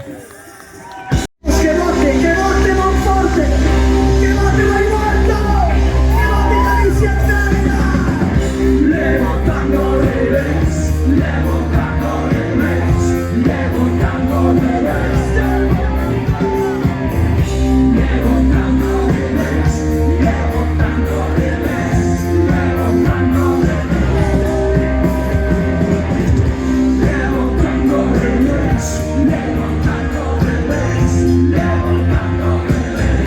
Que vote Monforte, que vote Bailando, que vote Galicia entera. Levantando revés, levantando revés, levantando revés, levantando revés, levantando revés, levantando revés, levantando revés, levantando revés, levantando revés,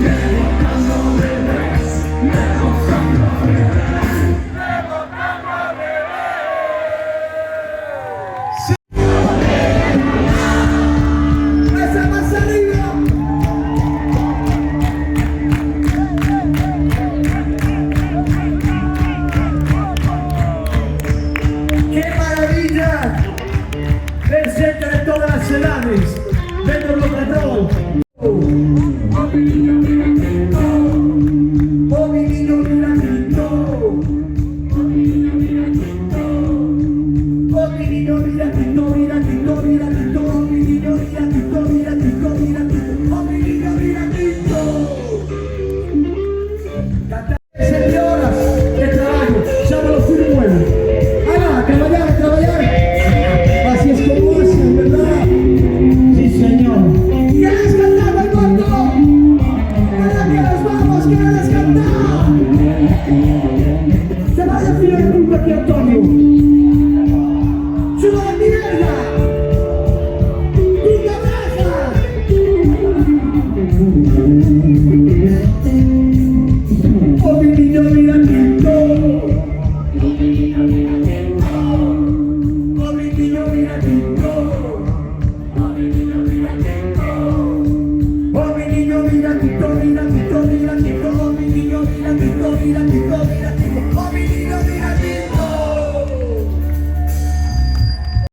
levantando revés, levantando revés. Esa más arriba. ¡Qué maravilla! El centro de todas las ciudades, dentro del rock and roll. Oh mi niño mira Tito, oh mi niño mira Tito, oh mi niño mira Tito, oh mi niño mira Tito, mira Tito, mira Tito, oh mi niño mira Tito, mira Tito, mira Tito, oh mi niño mira Tito. Señoras de trabajo, llámalo full muevo. Trabajar, trabajar. Así es como hacen, ¿verdad? Sí, señor. ¿Quieres cantar, Bailondo? ¿Verdad que nos vamos? ¿Quieres cantar? Se va a decir el grupo aquí, Antonio. ¡Chulo de mierda! ¡Pinga braja! ¡Oh, mi niño, mira Tito! ¡Oh, mi niño, mira Tito!